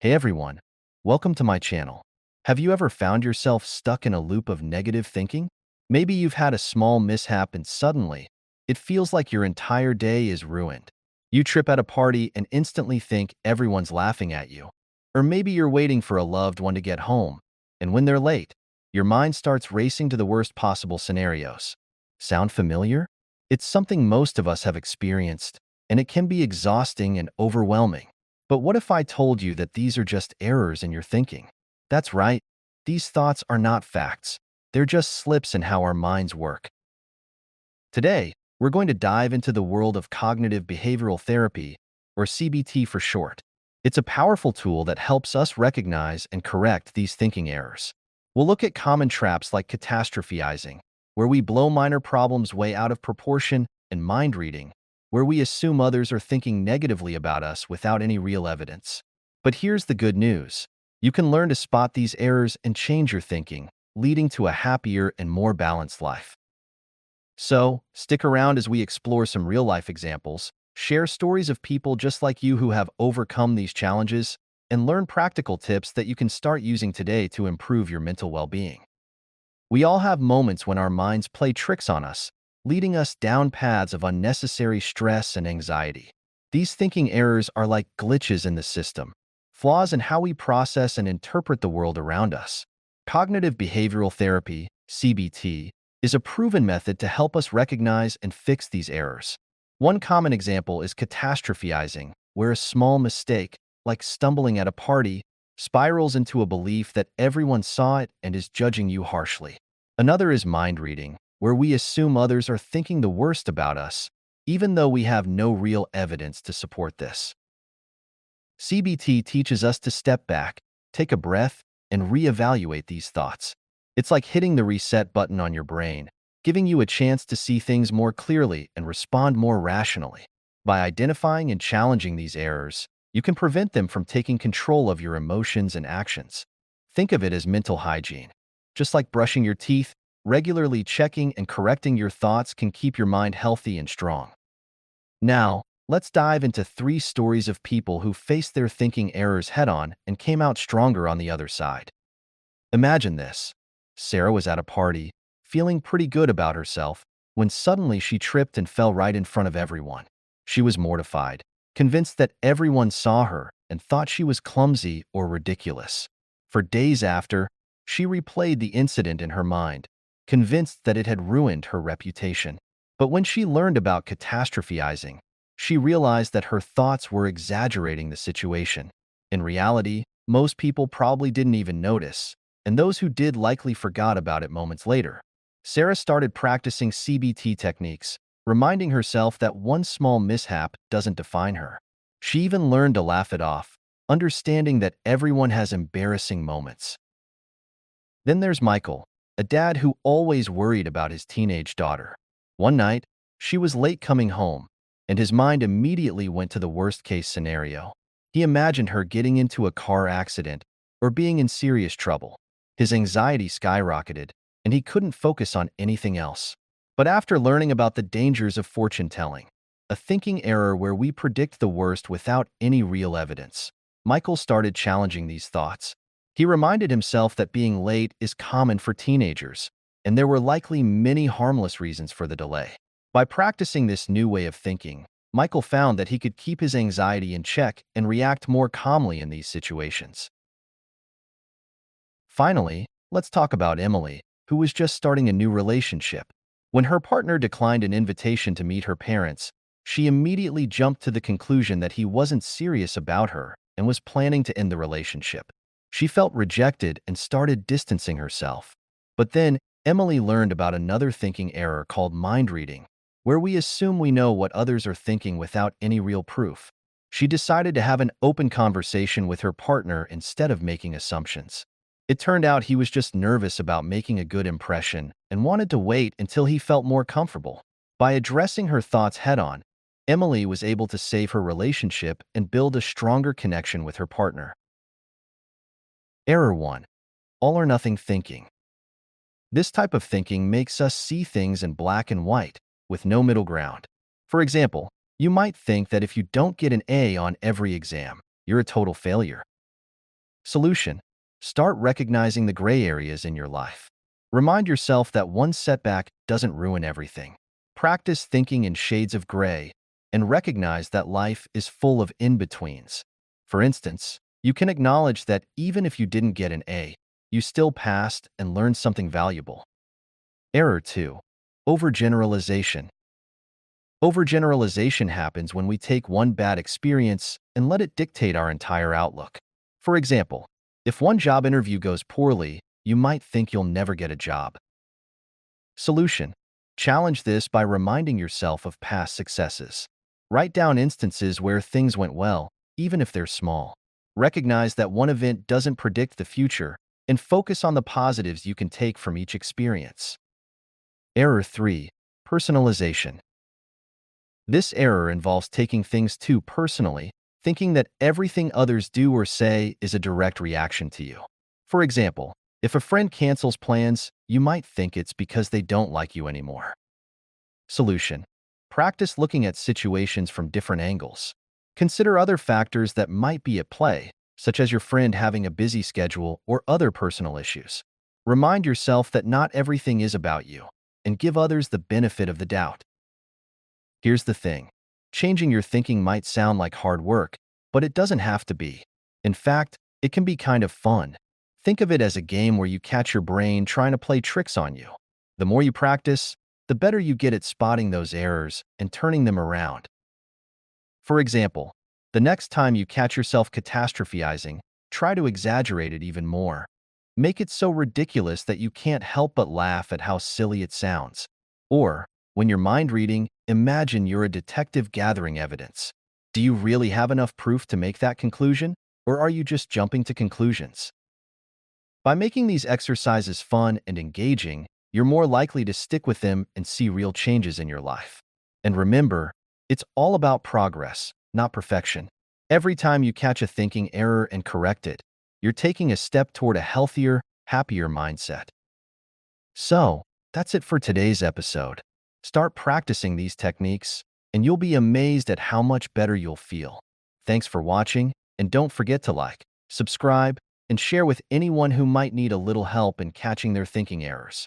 Hey everyone, welcome to my channel. Have you ever found yourself stuck in a loop of negative thinking? Maybe you've had a small mishap and suddenly, it feels like your entire day is ruined. You trip at a party and instantly think everyone's laughing at you. Or maybe you're waiting for a loved one to get home, and when they're late, your mind starts racing to the worst possible scenarios. Sound familiar? It's something most of us have experienced, and it can be exhausting and overwhelming. But what if I told you that these are just errors in your thinking? That's right. These thoughts are not facts. They're just slips in how our minds work. Today, we're going to dive into the world of cognitive behavioral therapy, or CBT for short. It's a powerful tool that helps us recognize and correct these thinking errors. We'll look at common traps like catastrophizing, where we blow minor problems way out of proportion, and mind reading, where we assume others are thinking negatively about us without any real evidence. But here's the good news. You can learn to spot these errors and change your thinking, leading to a happier and more balanced life. So, stick around as we explore some real-life examples, share stories of people just like you who have overcome these challenges, and learn practical tips that you can start using today to improve your mental well-being. We all have moments when our minds play tricks on us, leading us down paths of unnecessary stress and anxiety. These thinking errors are like glitches in the system, flaws in how we process and interpret the world around us. Cognitive behavioral therapy, CBT, is a proven method to help us recognize and fix these errors. One common example is catastrophizing, where a small mistake, like stumbling at a party, spirals into a belief that everyone saw it and is judging you harshly. Another is mind reading, where we assume others are thinking the worst about us, even though we have no real evidence to support this. CBT teaches us to step back, take a breath, and reevaluate these thoughts. It's like hitting the reset button on your brain, giving you a chance to see things more clearly and respond more rationally. By identifying and challenging these errors, you can prevent them from taking control of your emotions and actions. Think of it as mental hygiene. Just like brushing your teeth, regularly checking and correcting your thoughts can keep your mind healthy and strong. Now, let's dive into 3 stories of people who faced their thinking errors head-on and came out stronger on the other side. Imagine this. Sarah was at a party, feeling pretty good about herself, when suddenly she tripped and fell right in front of everyone. She was mortified, convinced that everyone saw her and thought she was clumsy or ridiculous. For days after, she replayed the incident in her mind, convinced that it had ruined her reputation. But when she learned about catastrophizing, she realized that her thoughts were exaggerating the situation. In reality, most people probably didn't even notice, and those who did likely forgot about it moments later. Sarah started practicing CBT techniques, reminding herself that one small mishap doesn't define her. She even learned to laugh it off, understanding that everyone has embarrassing moments. Then there's Michael, a dad who always worried about his teenage daughter. One night, she was late coming home, and his mind immediately went to the worst-case scenario. He imagined her getting into a car accident or being in serious trouble. His anxiety skyrocketed, and he couldn't focus on anything else. But after learning about the dangers of fortune-telling, a thinking error where we predict the worst without any real evidence, Michael started challenging these thoughts. He reminded himself that being late is common for teenagers, and there were likely many harmless reasons for the delay. By practicing this new way of thinking, Michael found that he could keep his anxiety in check and react more calmly in these situations. Finally, let's talk about Emily, who was just starting a new relationship. When her partner declined an invitation to meet her parents, she immediately jumped to the conclusion that he wasn't serious about her and was planning to end the relationship. She felt rejected and started distancing herself. But then, Emily learned about another thinking error called mind reading, where we assume we know what others are thinking without any real proof. She decided to have an open conversation with her partner instead of making assumptions. It turned out he was just nervous about making a good impression and wanted to wait until he felt more comfortable. By addressing her thoughts head-on, Emily was able to save her relationship and build a stronger connection with her partner. Error 1. All or nothing thinking. This type of thinking makes us see things in black and white, with no middle ground. For example, you might think that if you don't get an A on every exam, you're a total failure. Solution: start recognizing the gray areas in your life. Remind yourself that one setback doesn't ruin everything. Practice thinking in shades of gray and recognize that life is full of in-betweens. For instance, you can acknowledge that even if you didn't get an A, you still passed and learned something valuable. Error 2. Overgeneralization. Overgeneralization happens when we take one bad experience and let it dictate our entire outlook. For example, if one job interview goes poorly, you might think you'll never get a job. Solution: challenge this by reminding yourself of past successes. Write down instances where things went well, even if they're small. Recognize that one event doesn't predict the future, and focus on the positives you can take from each experience. Error 3. Personalization. This error involves taking things too personally, thinking that everything others do or say is a direct reaction to you. For example, if a friend cancels plans, you might think it's because they don't like you anymore. Solution: practice looking at situations from different angles. Consider other factors that might be at play, such as your friend having a busy schedule or other personal issues. Remind yourself that not everything is about you, and give others the benefit of the doubt. Here's the thing: changing your thinking might sound like hard work, but it doesn't have to be. In fact, it can be kind of fun. Think of it as a game where you catch your brain trying to play tricks on you. The more you practice, the better you get at spotting those errors and turning them around. For example, the next time you catch yourself catastrophizing, try to exaggerate it even more. Make it so ridiculous that you can't help but laugh at how silly it sounds. Or, when you're mind reading, imagine you're a detective gathering evidence. Do you really have enough proof to make that conclusion, or are you just jumping to conclusions? By making these exercises fun and engaging, you're more likely to stick with them and see real changes in your life. And remember, it's all about progress, not perfection. Every time you catch a thinking error and correct it, you're taking a step toward a healthier, happier mindset. So, that's it for today's episode. Start practicing these techniques, and you'll be amazed at how much better you'll feel. Thanks for watching, and don't forget to like, subscribe, and share with anyone who might need a little help in catching their thinking errors.